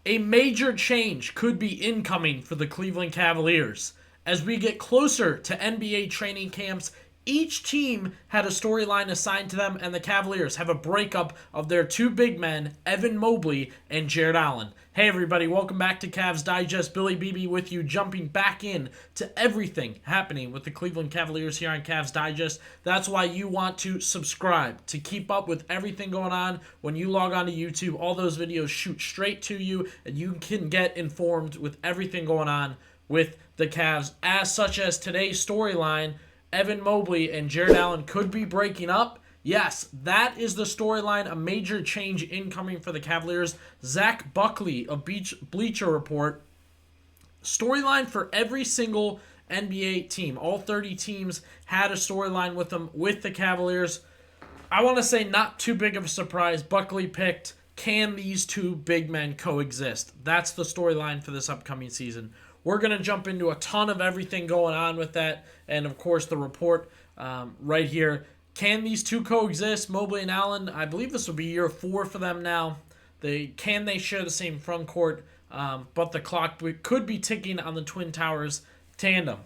A major change could be incoming for the Cleveland Cavaliers. As we get closer to NBA training camps, each team had a storyline assigned to them, and the Cavaliers have a breakup of their two big men, Evan Mobley and Jarrett Allen. Hey everybody, welcome back to Cavs Digest. Billy Beebe with you, jumping back in to everything happening with the Cleveland Cavaliers here on Cavs Digest. That's why you want to subscribe to keep up with everything going on. When you log on to YouTube, all those videos shoot straight to you, and you can get informed with everything going on with the Cavs, such as today's storyline. Evan Mobley and Jarrett Allen could be breaking up. Yes, that is the storyline, a major change incoming for the Cavaliers. Zach Buckley of Bleacher Report. Storyline for every single NBA team. All 30 teams had a storyline with them, with the Cavaliers. I want to say not too big of a surprise. Buckley picked, can these two big men coexist? That's the storyline for this upcoming season. We're going to jump into a ton of everything going on with that, and of course the report right here. Can these two coexist, Mobley and Allen? I believe this will be year 4 for them now. Can they share the same front court? But the clock could be ticking on the Twin Towers tandem.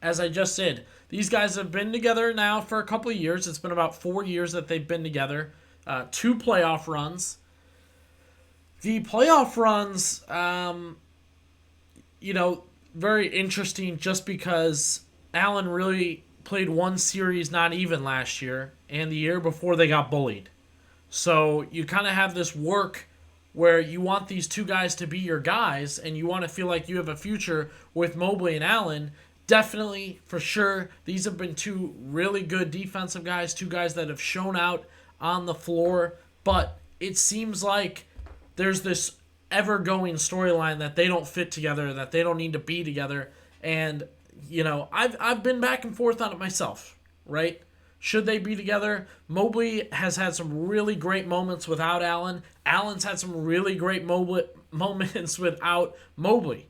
As I just said, these guys have been together now for a couple of years. It's been about 4 years that they've been together. 2 playoff runs. The playoff runs, very interesting just because Allen really played one series not even last year, and the year before they got bullied. So you kind of have this work where you want these two guys to be your guys, and you want to feel like you have a future with Mobley and Allen. Definitely, for sure, these have been 2 really good defensive guys, 2 guys that have shown out on the floor, but it seems like there's this ever-going storyline that they don't fit together, that they don't need to be together, and I've been back and forth on it myself, right? Should they be together? Mobley has had some really great moments without Allen. Allen's had some really great moments without Mobley.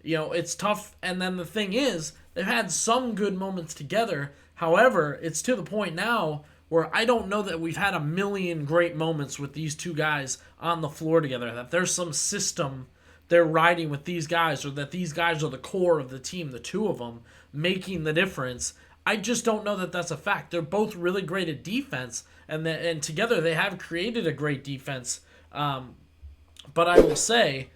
It's tough, and then the thing is, they've had some good moments together. However, it's to the point now where I don't know that we've had a million great moments with these two guys on the floor together, that there's some system they're riding with these guys, or that these guys are the core of the team, the 2 of them, making the difference. I just don't know that that's a fact. They're both really great at defense, and together they have created a great defense. But I will say,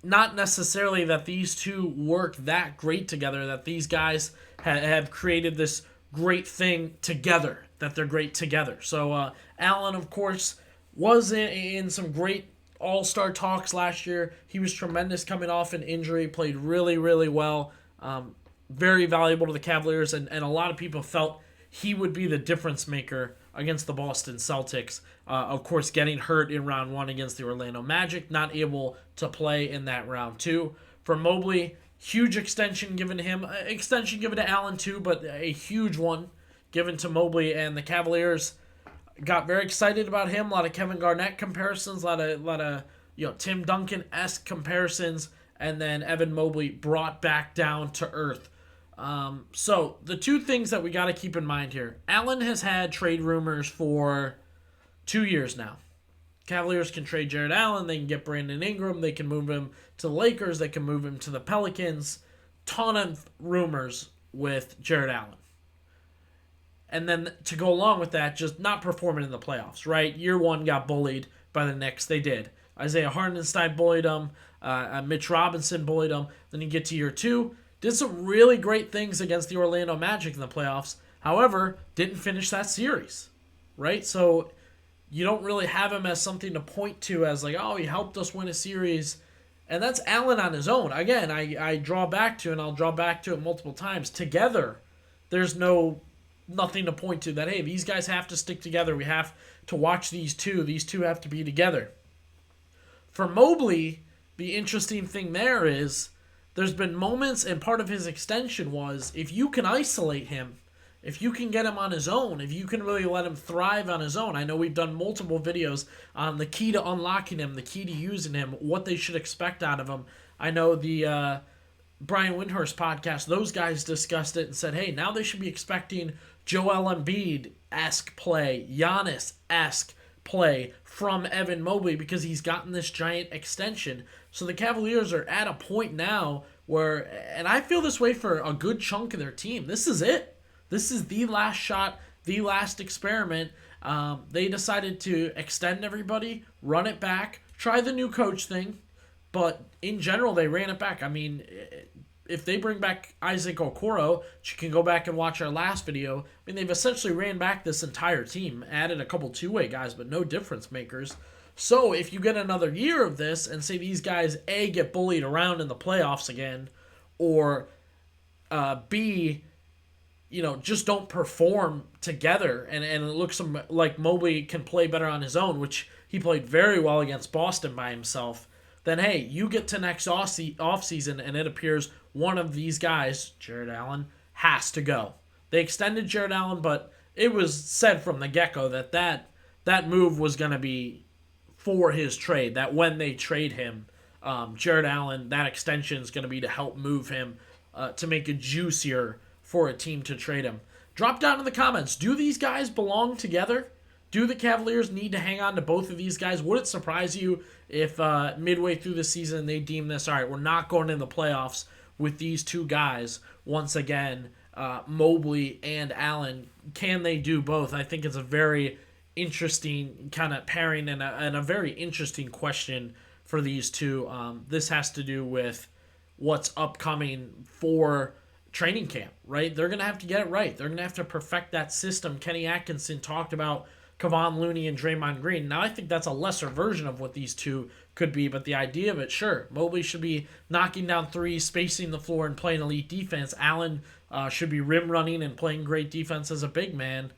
not necessarily that these 2 work that great together, that these guys have created this great thing together, that they're great together. So Allen, of course, was in some great all-star talks last year. He was tremendous coming off an injury, played really, really well. Very valuable to the Cavaliers, and a lot of people felt he would be the difference maker against the Boston Celtics. Of course, getting hurt in round 1 against the Orlando Magic, not able to play in that round 2. For Mobley, huge extension given to him. Extension given to Allen too, but a huge one given to Mobley, and the Cavaliers got very excited about him. A lot of Kevin Garnett comparisons, a lot of Tim Duncan-esque comparisons, and then Evan Mobley brought back down to earth. So the 2 things that we got to keep in mind here. Allen has had trade rumors for 2 years now. Cavaliers can trade Jarrett Allen. They can get Brandon Ingram. They can move him to the Lakers. They can move him to the Pelicans. Ton of rumors with Jarrett Allen. And then to go along with that, just not performing in the playoffs, right? Year 1 got bullied by the Knicks. They did. Isaiah Hartenstein bullied him. Mitch Robinson bullied him. Then you get to year 2. Did some really great things against the Orlando Magic in the playoffs. However, didn't finish that series, right? So you don't really have him as something to point to as like, oh, he helped us win a series. And that's Allen on his own. Again, I draw back to, and I'll draw back to it multiple times. Together, there's nothing to point to that, hey, these guys have to stick together. We have to watch these 2. These 2 have to be together. For Mobley, the interesting thing there is there's been moments, and part of his extension was, if you can isolate him, if you can get him on his own, if you can really let him thrive on his own. I know we've done multiple videos on the key to unlocking him, the key to using him, what they should expect out of him. I know the Brian Windhorst podcast, those guys discussed it and said, hey, now they should be expecting Joel Embiid-esque play, Giannis-esque play from Evan Mobley because he's gotten this giant extension. So the Cavaliers are at a point now where, and I feel this way for a good chunk of their team, this is it. This is the last shot, the last experiment. They decided to extend everybody, run it back, try the new coach thing, but in general, they ran it back. I mean, if they bring back Isaac Okoro, which you can go back and watch our last video, I mean, they've essentially ran back this entire team, added a couple two-way guys, but no difference makers. So if you get another year of this and say these guys, A, get bullied around in the playoffs again, or B, just don't perform together, and it looks like Mobley can play better on his own, which he played very well against Boston by himself, then hey, you get to next offseason and it appears one of these guys, Jarrett Allen, has to go. They extended Jarrett Allen, but it was said from the get-go that move was going to be for his trade, that when they trade him, Jarrett Allen, that extension is going to be to help move him to make it juicier for a team to trade him. Drop down in the comments. Do these guys belong together? Do the Cavaliers need to hang on to both of these guys? Would it surprise you if midway through the season they deem this, all right, we're not going in the playoffs with these two guys once again, Mobley and Allen? Can they do both? I think it's a very interesting kind of pairing and a very interesting question for these two. This has to do with what's upcoming for training camp, right? They're going to have to get it right. They're going to have to perfect that system. Kenny Atkinson talked about Kevon Looney and Draymond Green. Now, I think that's a lesser version of what these two could be, but the idea of it, sure. Mobley should be knocking down threes, spacing the floor, and playing elite defense. Allen should be rim running and playing great defense as a big man.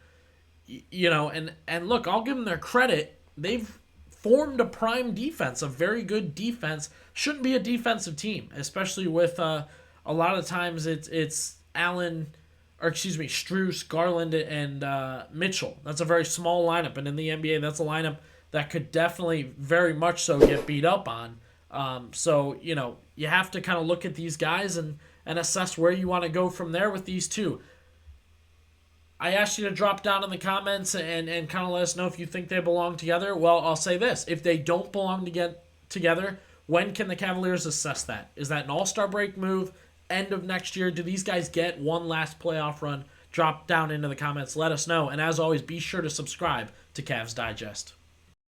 And look, I'll give them their credit. They've formed a prime defense, a very good defense. Shouldn't be a defensive team, especially with a lot of times it's Allen, Strus, Garland, and Mitchell. That's a very small lineup, and in the NBA, that's a lineup that could definitely very much so get beat up on. So you have to kind of look at these guys and assess where you want to go from there with these two. I asked you to drop down in the comments and kind of let us know if you think they belong together. Well, I'll say this. If they don't belong to get together, when can the Cavaliers assess that? Is that an all-star break move? End of next year? Do these guys get one last playoff run? Drop down into the comments. Let us know. And as always, be sure to subscribe to Cavs Digest.